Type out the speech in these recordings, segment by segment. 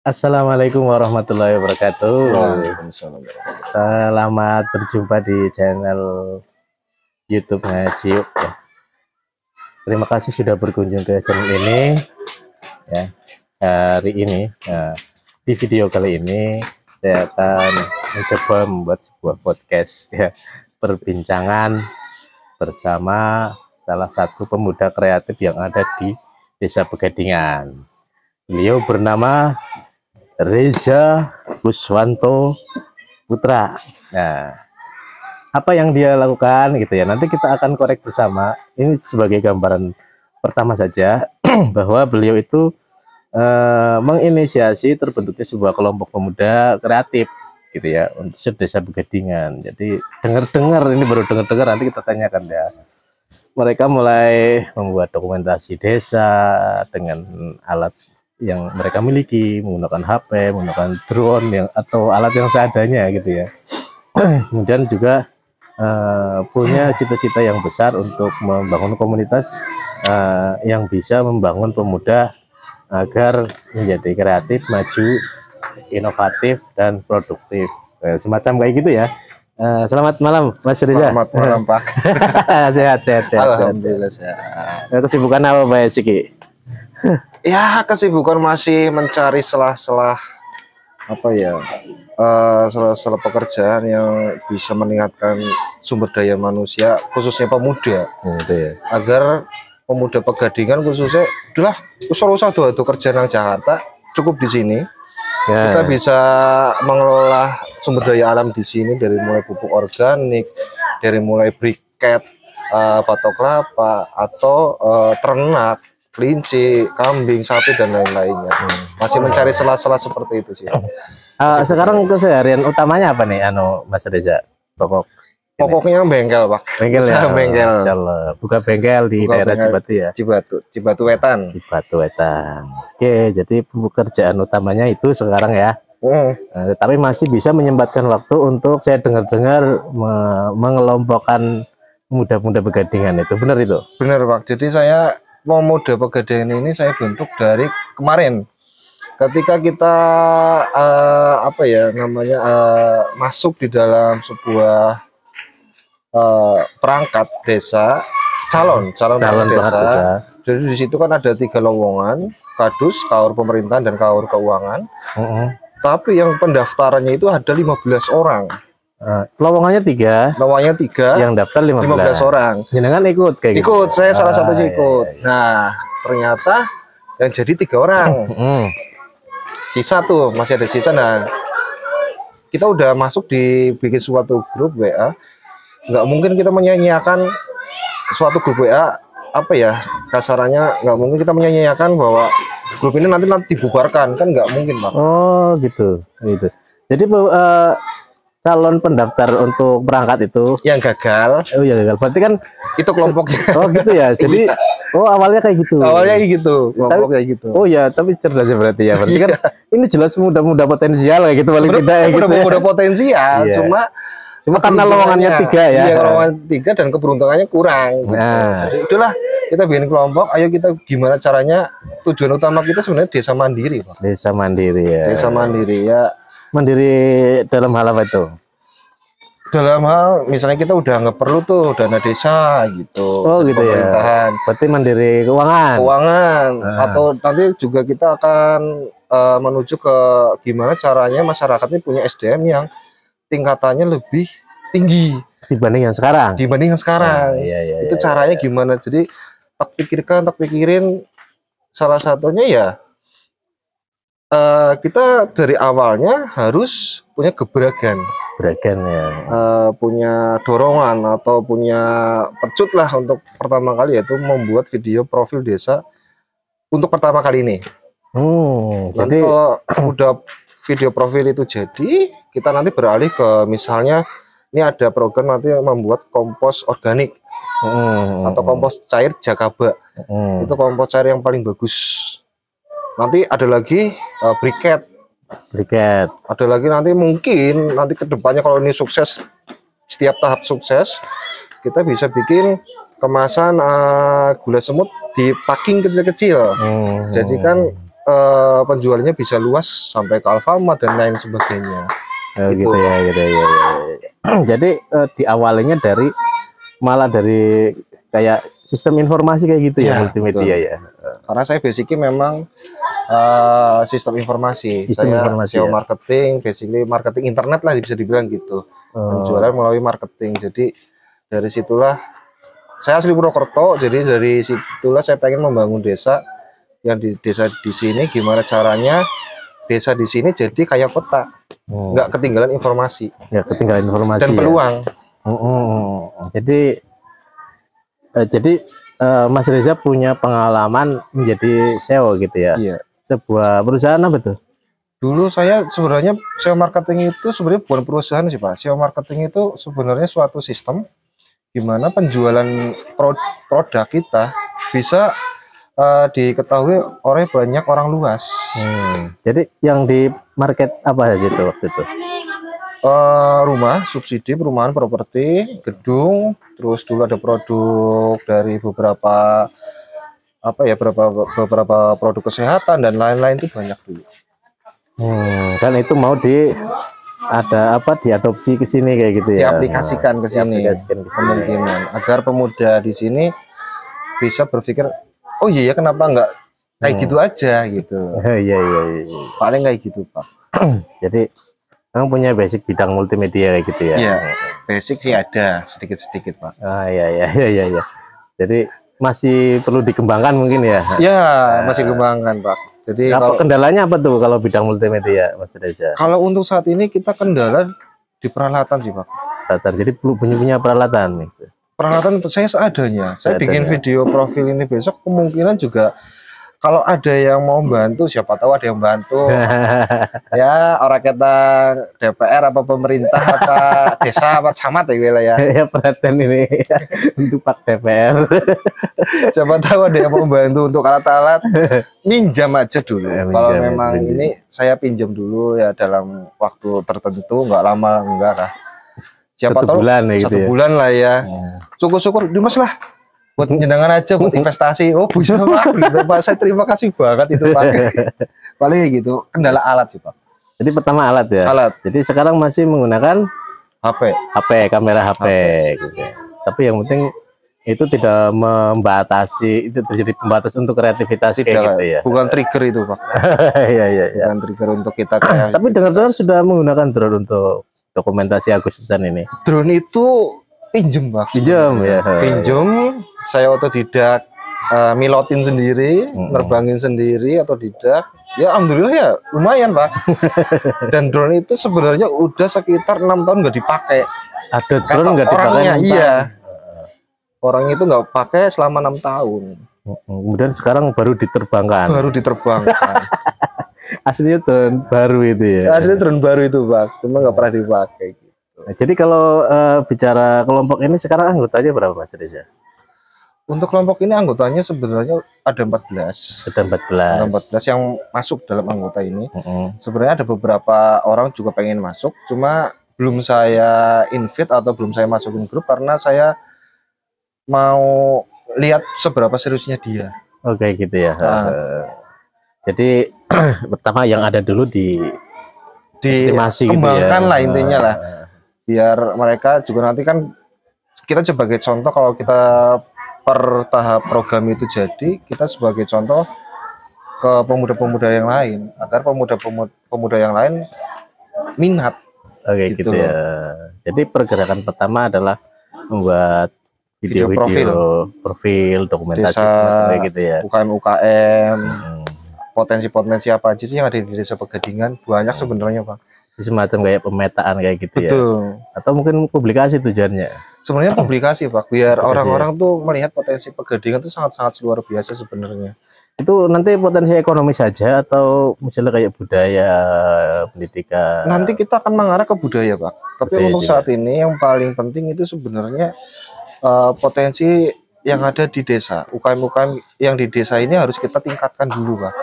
Assalamualaikum warahmatullahi wabarakatuh. Waalaikumsalam. Selamat berjumpa di channel YouTube Ngajiuk ya. Terima kasih sudah berkunjung ke channel ini ya. Hari ini di video kali ini saya akan mencoba membuat sebuah podcast ya, perbincangan bersama salah satu pemuda kreatif yang ada di Desa Pegadingan. Beliau bernama Reza Guswanto Putra. Nah, apa yang dia lakukan gitu ya, nanti kita akan korek bersama. Ini sebagai gambaran pertama saja bahwa beliau itu menginisiasi terbentuknya sebuah kelompok pemuda kreatif gitu ya untuk Desa Pegadingan. Jadi dengar-dengar, ini baru dengar-dengar, nanti kita tanyakan ya. Mereka mulai membuat dokumentasi desa dengan alat yang mereka miliki, menggunakan HP, menggunakan drone yang atau alat yang seadanya gitu ya. Kemudian juga punya cita-cita yang besar untuk membangun komunitas yang bisa membangun pemuda agar menjadi kreatif, maju, inovatif dan produktif. Semacam kayak gitu ya. Selamat malam Mas Reza. Selamat malam Pak. Sehat. Alhamdulillah sehat. Kesibukan apa Pak Siki? Ya, kesibukan masih mencari selah-selah apa ya, selah-selah pekerjaan yang bisa meningkatkan sumber daya manusia, khususnya pemuda, Gitu ya. agar pemuda Pegadingan khususnya, udahlah, usah tuh kerja nang Jakarta, cukup di sini. Ya. Kita bisa mengelola sumber daya alam di sini, dari mulai pupuk organik, dari mulai briket, batok kelapa, atau ternak, kelinci, kambing, sapi dan lain-lainnya. Masih mencari sela-sela seperti itu sih. Sekarang keseharian utamanya apa nih, Mas Reza? Pokoknya bengkel Pak. Bengkel ya. Bengkel. Insyaallah. Buka bengkel di daerah Cibatu ya. Cibatu Wetan. Cibatu Wetan. Oke, jadi pekerjaan utamanya itu sekarang ya. Tapi masih bisa menyempatkan waktu untuk, saya dengar-dengar, mengelompokkan muda-muda Pegadingan itu. Benar itu? Benar Pak. Jadi saya pemuda Pegadingan ini saya bentuk dari kemarin. Ketika kita masuk di dalam sebuah perangkat desa, calon desa. Jadi di situ kan ada 3 lowongan, kadus, kaur pemerintahan dan kaur keuangan. Tapi yang pendaftarannya itu ada 15 orang. Lowongannya 3. Lowongannya 3. Yang daftar 15 orang. Jenengan ikut kayak gitu? Ikut, saya salah satunya ikut. Iya. Nah, ternyata yang jadi 3 orang. Sisa tuh, masih ada sisa. Nah, kita udah masuk bikin suatu grup WA. Nggak mungkin kita menyanyiakan suatu grup WA, apa ya, kasarannya nggak mungkin kita menyanyiakan bahwa grup ini nanti dibubarkan, kan nggak mungkin Pak. Oh gitu. Jadi calon pendaftar untuk berangkat itu yang gagal. Oh ya gagal, berarti kan itu kelompoknya. Oh gitu ya. Jadi awalnya kayak gitu. Awalnya kayak gitu, kelompok kayak gitu. Oh ya, tapi cerdas ya berarti ya. Berarti kan ini jelas muda-muda potensial kayak gitu, paling tidak ya gitu. Muda potensial, cuma karena lowongannya 3 ya. Iya, lowongan 3 dan keberuntungannya kurang. Gitu. Jadi itulah kita bikin kelompok. Ayo kita gimana caranya, tujuan utama kita sebenarnya desa mandiri Pak. Desa mandiri ya. Desa mandiri ya. Mandiri dalam hal apa itu? Dalam hal misalnya kita udah nggak perlu tuh dana desa gitu. Oh gitu ya. Berarti mandiri keuangan. Atau nanti juga kita akan menuju ke gimana caranya masyarakat ini punya SDM yang tingkatannya lebih tinggi dibanding yang sekarang. Iya, itu caranya gimana? Jadi tak pikirin, salah satunya ya kita dari awalnya harus punya gebrakan ya. Punya dorongan atau punya pecut lah untuk pertama kali, yaitu membuat video profil desa untuk pertama kali ini. Jadi kalau udah video profil itu jadi, kita nanti beralih ke misalnya ini ada program nanti membuat kompos organik atau kompos cair Jakaba. Itu kompos cair yang paling bagus. Nanti ada lagi briket. Ada lagi nanti mungkin nanti kedepannya kalau ini sukses, setiap tahap sukses, kita bisa bikin kemasan gula semut di packing kecil-kecil. Jadi kan penjualannya bisa luas sampai ke Alfamart dan lain sebagainya. Gitu ya, gitu ya. Jadi diawalinya dari malah dari kayak sistem informasi kayak gitu ya, multimedia betul. Ya. Karena saya basicnya memang sistem informasi. Sistem saya informasi, SEO ya? marketing, basically marketing internet lah bisa dibilang gitu. Penjualan melalui marketing. Jadi dari situlah saya asli Purwokerto, jadi dari situlah saya pengen membangun desa. Yang di desa di sini gimana caranya desa di sini jadi kayak kota, nggak ketinggalan informasi, nggak ketinggalan informasi dan peluang. Jadi Mas Reza punya pengalaman menjadi SEO gitu ya? Iya. Sebuah perusahaan apa tuh? Dulu saya sebenarnya SEO marketing itu sebenarnya bukan perusahaan sih Pak. SEO marketing itu sebenarnya suatu sistem gimana penjualan produk kita bisa diketahui oleh banyak orang luas. Jadi yang di market apa aja itu waktu itu? Rumah, subsidi perumahan, properti, gedung, terus dulu ada produk dari beberapa beberapa produk kesehatan dan lain-lain itu banyak dulu. Kan itu mau diadopsi ke sini kayak gitu ya? Diaplikasikan ke sini. Kemungkinan agar pemuda di sini bisa berpikir, oh iya kenapa enggak kayak gitu aja gitu. Iya. Paling kayak gitu Pak. Jadi kamu punya basic bidang multimedia kayak gitu ya? Iya, basic sih ada sedikit-sedikit Pak. Iya. Jadi masih perlu dikembangkan mungkin ya? Iya, masih kembangkan Pak. Jadi kendalanya apa tuh kalau bidang multimedia Mas Reza? Kalau untuk saat ini kita kendala di peralatan sih Pak. Jadi punya peralatan nih. Peralatan saya seadanya. Saya bikin video profil ini besok kemungkinan juga kalau ada yang mau bantu, siapa tahu ada yang bantu. Ya orang kita DPR apa pemerintah apa desa apa camat ya. Ya perhatian ini untuk Pak DPR. Siapa tahu ada yang mau bantu untuk alat-alat, minjam aja dulu. Kalau memang ini saya pinjam dulu ya dalam waktu tertentu, nggak lama enggak kah. Siapa tahu satu bulan lah ya. Syukur-syukur Dimas lah buat nyenangan aja, buat investasi. Oh bisa Pak, gitu Pak. Saya terima kasih banget itu Pak. Paling gitu. Kendala alat sih Pak. Jadi pertama alat ya. Alat. Jadi sekarang masih menggunakan kamera HP. Gitu. Tapi yang penting itu tidak membatasi, itu terjadi pembatas untuk kreativitas kayak gitu ya. Bukan trigger itu Pak. Iya. Bukan trigger untuk kita. Tapi dengar-dengar sudah menggunakan drone untuk dokumentasi Agustusan ini. Drone itu pinjem Pak. Pinjem, saya otodidak milotin sendiri, nerbangin sendiri otodidak. Ya alhamdulillah ya lumayan Pak. Dan drone itu sebenarnya udah sekitar 6 tahun nggak dipakai. Ada drone nggak dipakai? Iya. Orang itu nggak pakai selama 6 tahun. Kemudian sekarang baru diterbangkan. Aslinya drone baru itu ya. Aslinya drone baru itu Pak, cuma nggak pernah dipakai gitu. Nah, jadi kalau bicara kelompok ini sekarang anggotanya berapa Mas Reza? Untuk kelompok ini anggotanya sebenarnya ada 14. Ada 14 yang masuk dalam anggota ini. Sebenarnya ada beberapa orang juga pengen masuk, cuma belum saya invite atau belum saya masukin grup karena saya mau lihat seberapa seriusnya dia. Oke gitu ya. Jadi pertama yang ada dulu dikembangkan gitu ya. Lah intinya lah, biar mereka juga nanti kan kita sebagai contoh kalau kita per tahap program itu jadi kita sebagai contoh ke pemuda-pemuda yang lain agar pemuda yang lain minat. Oke gitu ya. Jadi pergerakan pertama adalah membuat video profil dokumentasi seperti gitu ya. UKM potensi-potensi apa aja sih yang ada di Desa Pegadingan, banyak sebenarnya Pak. Semacam kayak pemetaan kayak gitu. Betul. Ya. Atau mungkin publikasi tujuannya. Sebenarnya publikasi Pak, biar orang-orang tuh melihat potensi Pegadingan itu sangat-sangat luar biasa sebenarnya. Itu nanti potensi ekonomi saja atau misalnya kayak budaya, pendidikan? Nanti kita akan mengarah ke budaya Pak. Tapi untuk saat ini yang paling penting itu sebenarnya potensi yang ada di desa, UKM-UKM yang di desa ini harus kita tingkatkan dulu Pak.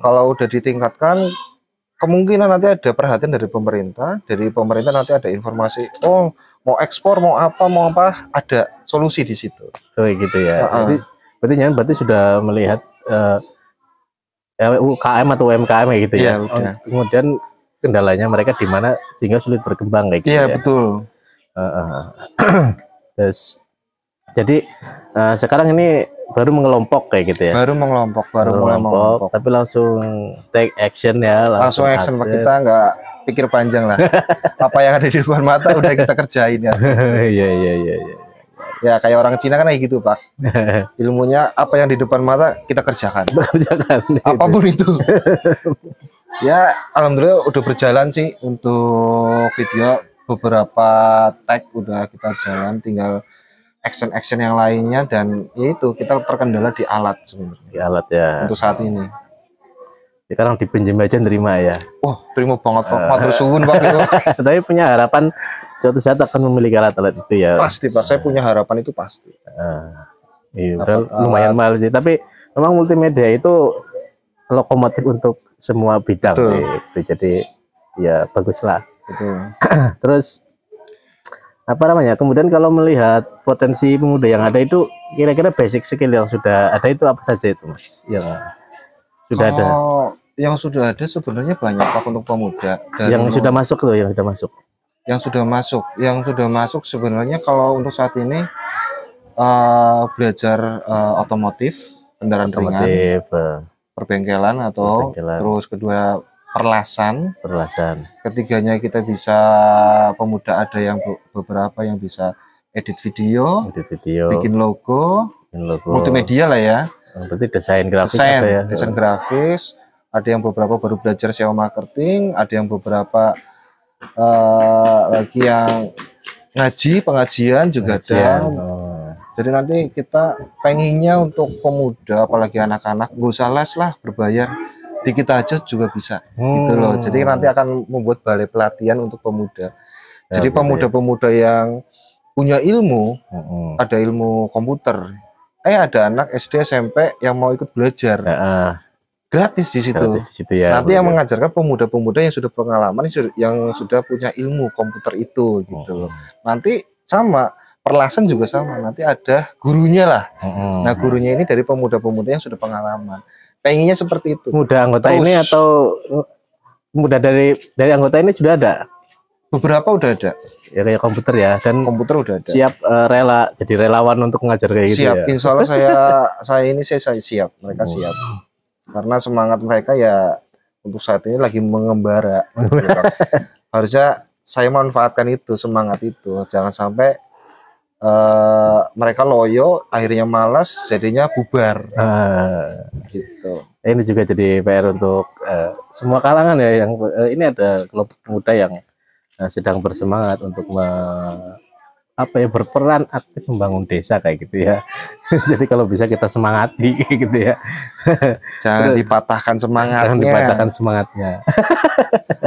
Kalau udah ditingkatkan, kemungkinan nanti ada perhatian dari pemerintah nanti ada informasi, oh mau ekspor, mau apa, ada solusi di situ. Oh gitu ya. Berarti sudah melihat UKM atau UMKM kayak gitu ya. Iya, udah. Kemudian kendalanya mereka di mana sehingga sulit berkembang kayak gitu Iya, ya. betul. Terus jadi sekarang ini baru mengelompok kayak gitu ya. Baru mengelompok, baru mulai mengelompok. Tapi langsung take action ya, Langsung action. Kita nggak pikir panjang lah. Apa yang ada di depan mata udah kita kerjain ya. Iya. Ya kayak orang Cina kan kayak gitu, Pak. Ilmunya apa yang di depan mata kita kerjakan. Apapun itu. Ya, alhamdulillah udah berjalan sih untuk video, beberapa tag udah kita jalan, tinggal action yang lainnya, dan yaitu kita terkendala di alat sebenarnya. Di alat ya. Untuk saat ini. Sekarang dipinjam aja nerima ya. Wah, terima banget Pak. Matur suwun Pak itu. Tapi punya harapan suatu saat akan memiliki alat-alat itu ya. Pasti Pak, saya punya harapan itu pasti. Iya, lumayan mahal sih. Tapi memang multimedia itu lokomotif untuk semua bidang. Gitu. Jadi ya baguslah. Betul. Terus apa namanya? Kemudian kalau melihat potensi pemuda yang ada itu, kira-kira basic skill yang sudah ada itu apa saja itu, Mas? Yang sudah ada. Yang sudah ada sebenarnya banyak Pak untuk pemuda. Yang sudah masuk loh, yang sudah masuk. Yang sudah masuk sebenarnya kalau untuk saat ini belajar otomotif, kendaraan ringan, perbengkelan atau terus kedua perlasan. Ketiganya kita bisa pemuda ada yang beberapa yang bisa edit video, bikin logo, multimedia lah ya. Berarti desain grafis desain grafis. Ada yang beberapa baru belajar SEO marketing, ada yang beberapa lagi yang pengajian juga ada. Jadi nanti kita pengennya untuk pemuda, apalagi anak-anak, gak usah les lah, berbayar dikit aja juga bisa gitu loh. Jadi nanti akan membuat balai pelatihan untuk pemuda. Jadi pemuda-pemuda yang punya ilmu, ada ilmu komputer, ada anak SD SMP yang mau ikut belajar, gratis di situ. Ya, nanti yang mengajarkan pemuda-pemuda yang sudah pengalaman, yang sudah punya ilmu komputer itu gitu loh. Nanti sama perlasan juga sama, nanti ada gurunya lah. Nah gurunya ini dari pemuda-pemuda yang sudah pengalaman. Pengennya seperti itu. Muda anggota ini atau muda dari anggota ini sudah ada? Beberapa udah ada. Ya kayak komputer ya, dan komputer udah ada. Siap rela jadi relawan untuk mengajar kayak gitu. Siap, ya? Insya Allah saya siap, mereka siap. Karena semangat mereka ya untuk saat ini lagi mengembara. Harusnya saya manfaatkan itu, semangat itu. Jangan sampai mereka loyo, akhirnya malas, jadinya bubar. Gitu. Ini juga jadi PR untuk semua kalangan ya. Yang ini ada kelompok pemuda yang sedang bersemangat untuk berperan aktif membangun desa kayak gitu ya. Jadi kalau bisa kita semangati gitu ya. Jangan dipatahkan semangatnya. Jangan dipatahkan semangatnya.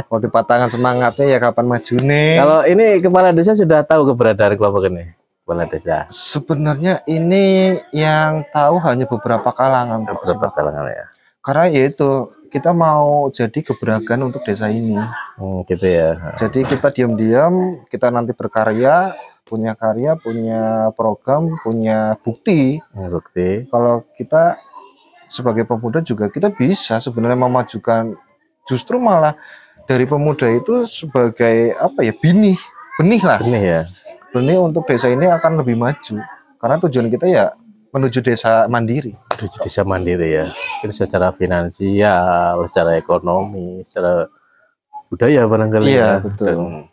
Kalau dipatahkan semangatnya ya kapan maju nih. Kalau ini kepala desa sudah tahu keberadaan kelompok ini, kepala desa. Sebenarnya ini yang tahu hanya beberapa kalangan. Beberapa kalangan ya. Karena yaitu kita mau jadi gebrakan untuk desa ini. Gitu ya. Jadi kita diam-diam, kita nanti berkarya, punya karya, punya program, punya bukti. Kalau kita sebagai pemuda juga kita bisa sebenarnya memajukan, justru malah dari pemuda itu sebagai benih ya. Benih untuk desa ini akan lebih maju. Karena tujuan kita ya menuju desa mandiri. Menuju desa mandiri ya. Ini secara finansial, secara ekonomi, secara budaya barangkali ya. Betul.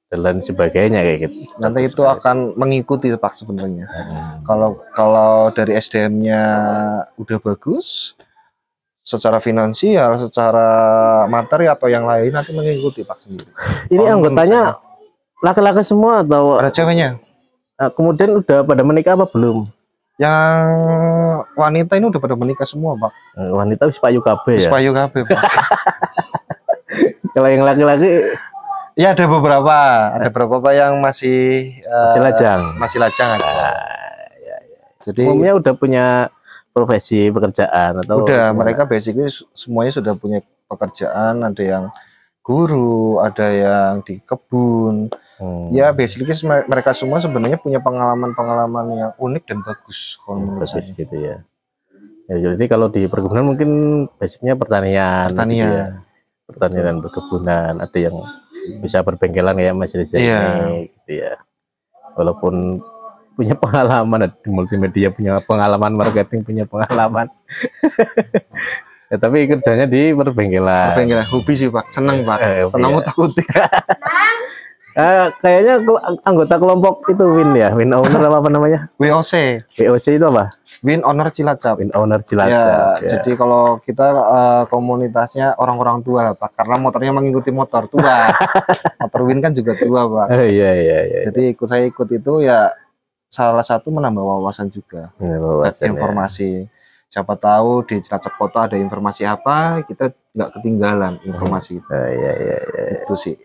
Dan lain sebagainya kayak gitu. Nanti itu akan mengikuti Pak sebenarnya. Kalau dari SDM-nya udah bagus, secara finansial, secara materi atau yang lain nanti mengikuti Pak sendiri. Ini anggotanya laki-laki semua atau ada ceweknya? Kemudian udah pada menikah apa belum? Yang wanita ini udah pada menikah semua Pak. Wanita wis payu kabeh ya. Wis payu kabeh Pak. Kalau yang laki-laki ya ada beberapa yang masih lajang. Masih lajang ada. Jadi umumnya udah punya profesi pekerjaan atau udah mereka basically semuanya sudah punya pekerjaan, ada yang guru, ada yang di kebun. Ya basically mereka semua sebenarnya punya pengalaman yang unik dan bagus kalau menurut saya. Gitu ya. Ya, jadi kalau di perkebunan mungkin basicnya pertanian, gitu ya. Pertanian dan perkebunan. Ada yang bisa berbengkelan kayak Mas Reza ini, gitu ya. Walaupun punya pengalaman di multimedia, punya pengalaman marketing, punya pengalaman. Ya, tapi kerjanya di perbengkelan. Perbengkelan, hobi sih Pak, seneng Pak, seneng utak-utik. Kayaknya anggota kelompok itu Win ya, Win Owner apa namanya? WOC. WOC itu apa? Win Owner Cilacap. Win Owner Cilacap. Ya. Jadi kalau kita komunitasnya orang-orang tua lah Pak, karena motornya mengikuti motor tua. Motor Win kan juga tua Pak. Iya. Jadi saya ikut itu ya salah satu menambah wawasan juga. Informasi. Siapa tahu di Cilacap Kota ada informasi apa, kita nggak ketinggalan informasi itu. Iya. Itu sih.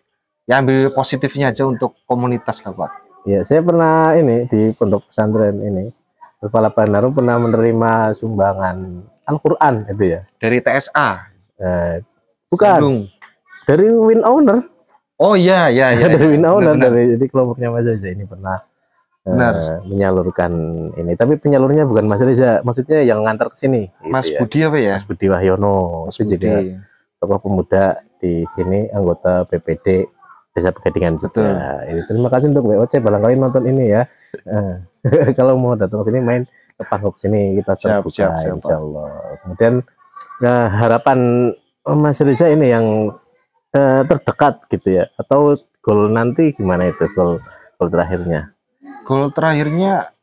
Ya ambil positifnya aja untuk komunitas lah Pak. Ya, saya pernah ini di pondok pesantren ini, Kepala Bandar pernah menerima sumbangan Al-Quran itu ya. Dari TSA? Bukan. Bandung. Dari Win Owner. Oh iya. Dari Win Owner, jadi kelompoknya Mas Reza ini pernah menyalurkan ini. Tapi penyalurnya bukan Mas Reza, maksudnya yang ngantar ke sini. Mas gitu Budi apa ya? Mas Budi Wahyono. Itu juga tokoh pemuda di sini, anggota BPD Desa Pegadingan juga. Terima kasih untuk WOC, barangkali nonton ini ya. Kalau mau datang ke sini, main ke panggung sini, kita terbuka insya Allah. Kemudian harapan Mas Reza ini yang terdekat gitu ya, atau goal nanti gimana itu, goal terakhirnya? Goal terakhirnya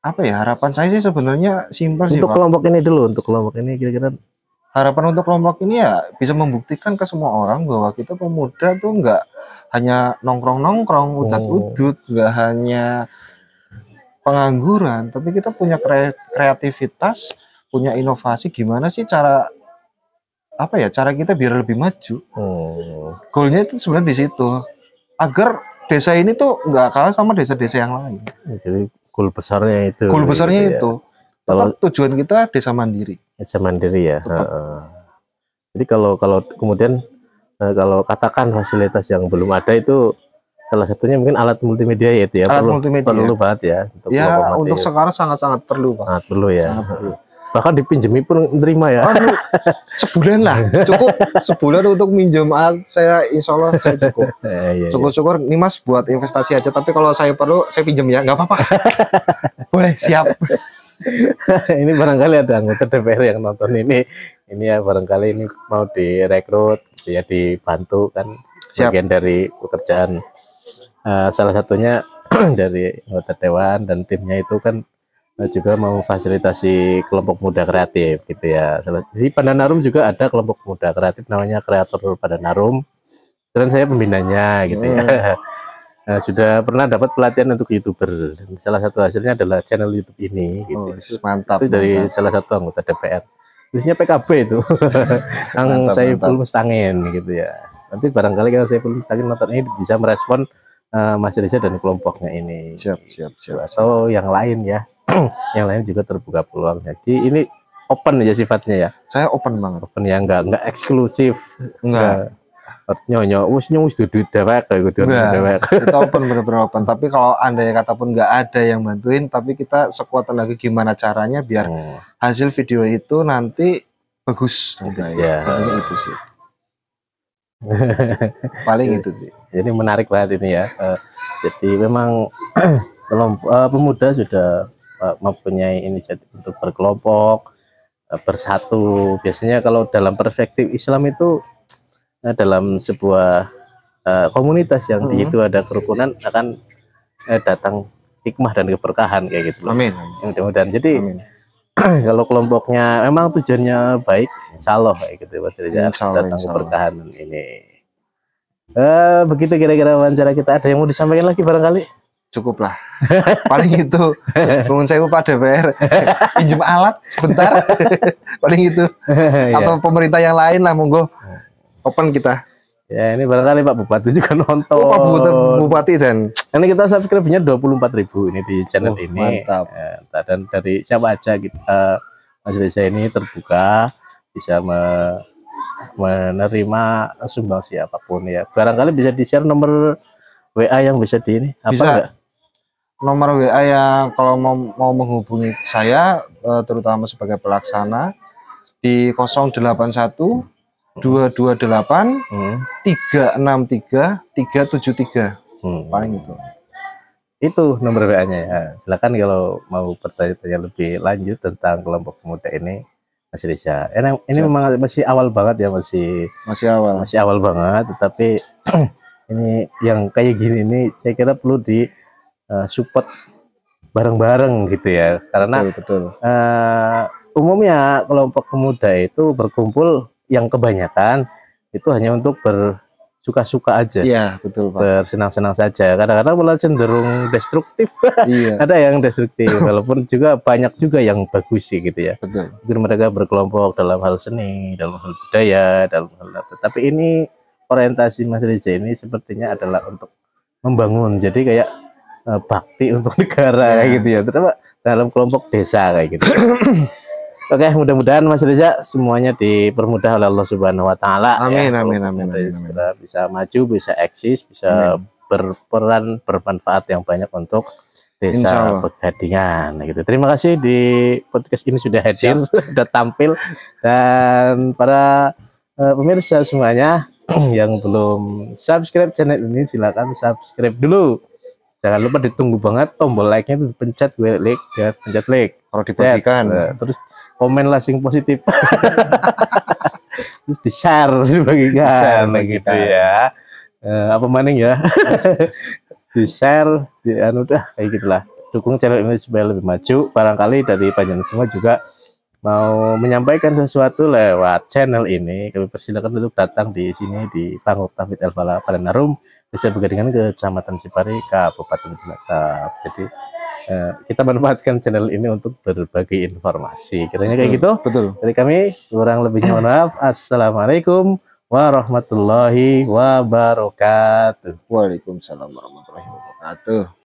apa ya, harapan saya sih sebenarnya simpel sih untuk kelompok ini dulu, untuk kelompok ini kira-kira harapan untuk kelompok ini ya bisa membuktikan ke semua orang bahwa kita pemuda tuh nggak hanya nongkrong-nongkrong, udat-udut, nggak hanya pengangguran, tapi kita punya kreativitas, punya inovasi. Gimana sih cara kita biar lebih maju? Goalnya itu sebenarnya di situ, agar desa ini tuh nggak kalah sama desa-desa yang lain. Jadi goal besarnya itu. Goal besarnya gitu itu. Ya. Tetap tujuan kita desa mandiri. Desa mandiri ya. Jadi kalau kemudian kalau katakan fasilitas yang belum ada itu salah satunya mungkin alat multimedia ya itu ya. Perlu banget ya. Untuk sekarang sangat-sangat perlu Pak. Sangat perlu ya. Sangat perlu. Bahkan dipinjemi pun nerima ya. Sebulan lah cukup, sebulan untuk minjem alat saya, insya Allah saya cukup. Syukur-syukur ini Mas buat investasi aja, tapi kalau saya perlu saya pinjem ya, nggak apa-apa. Boleh, siap. Ini barangkali ada anggota DPR yang nonton ini ya, barangkali ini mau direkrut ya, dibantu kan bagian dari pekerjaan, salah satunya dari anggota dewan dan timnya itu kan juga mau fasilitasi kelompok muda kreatif gitu ya. Di Pandanarum juga ada kelompok muda kreatif namanya Kreator Pandanarum, dan saya pembinanya gitu ya. Sudah pernah dapat pelatihan untuk YouTuber, dan salah satu hasilnya adalah channel YouTube ini gitu. Mantap. Itu dari salah satu anggota DPR, khususnya PKB itu. Yang Saiful Mustangin gitu ya. Nanti barangkali kalau Saiful Mustangin nonton ini bisa merespon Mas Reza dan kelompoknya ini. Siap. Atau yang lain ya. Yang lain juga terbuka peluang. Jadi ini open ya sifatnya ya. Saya open banget. Open ya, enggak eksklusif. Enggak. Artinya wis duit dewek kayak gitu. Kita open, bener-bener open. Tapi kalau andai kata pun nggak ada yang bantuin, tapi kita sekuat tenaga gimana caranya biar hasil video itu nanti bagus. Ya. Itu sih. Paling itu sih. Jadi menarik banget ini ya. Jadi memang pemuda sudah mempunyai inisiatif untuk berkelompok, bersatu. Biasanya kalau dalam perspektif Islam itu dalam sebuah komunitas yang di itu ada kerukunan, akan datang hikmah dan keberkahan kayak gitu. Amin. Mudah-mudahan. Jadi kalau kelompoknya memang tujuannya baik, insya Allah kayak gitu Mas Reza, datang keberkahan ini. Begitu kira-kira wawancara kita. Ada yang mau disampaikan lagi barangkali? Cukup lah. Paling itu. Bangun saya Pak DPR pinjem alat sebentar. Paling itu. Atau pemerintah yang lain lah, monggo. Open kita. Ya, ini barangkali Pak Bupati juga nonton. Pak Bupati dan ini kita subscribe-nya 24.000 ini di channel ini. Mantap. Dan dari siapa aja kita, Mas Reza ini terbuka, bisa menerima sumbangsi apapun ya. Barangkali bisa di-share nomor WA yang bisa di ini. Apa bisa. enggak? nomor WA yang kalau mau menghubungi saya terutama sebagai pelaksana di 081 228 363 373. Paling itu nomor WA-nya ya. Silakan kalau mau bertanya-tanya lebih lanjut tentang kelompok pemuda ini, Mas Reza. Ini memang masih awal banget ya, masih awal banget, tetapi ini yang kayak gini ini saya kira perlu di support bareng-bareng gitu ya, karena betul. Umumnya kelompok pemuda itu berkumpul yang kebanyakan itu hanya untuk bersuka-suka aja. Iya, betul, Pak. Bersenang-senang saja. Kadang-kadang malah cenderung destruktif. Iya. Ada yang destruktif, walaupun juga banyak juga yang bagus sih gitu ya. Betul. Mungkin mereka berkelompok dalam hal seni, dalam hal budaya, dalam hal apa. Tapi ini orientasi Mas Reza ini sepertinya adalah untuk membangun. Jadi kayak bakti untuk negara kayak gitu ya. Terutama dalam kelompok desa kayak gitu. Oke, mudah-mudahan Mas Reza semuanya dipermudah oleh Allah Subhanahu wa taala. Amin, ya. amin. Bisa maju, bisa eksis, bisa berperan bermanfaat yang banyak untuk desa Pegadingan gitu. Terima kasih di podcast ini sudah hadir, sudah tampil, dan para pemirsa semuanya yang belum subscribe channel ini silakan subscribe dulu. Jangan lupa ditunggu banget tombol like-nya itu pencet like ya, pencet like. Kalau dibagikan terus komen lah sing positif. Terus di-share, dibagikan gitu ya. Apa maning ya? Di-share, udah kayak gitulah. Dukung channel ini supaya lebih maju. Barangkali dari panjenengan semua juga mau menyampaikan sesuatu lewat channel ini, kami persilakan untuk datang di sini di Panguk Tauhid Al-Falah Padenarum, Desa Pegadingan, Kecamatan Cipari, Kabupaten Cilacap. Jadi kita manfaatkan channel ini untuk berbagi informasi. Kiranya kayak gitu. Betul. Dari kami kurang lebihnya mohon maaf. Assalamualaikum warahmatullahi wabarakatuh. Waalaikumsalam warahmatullahi wabarakatuh.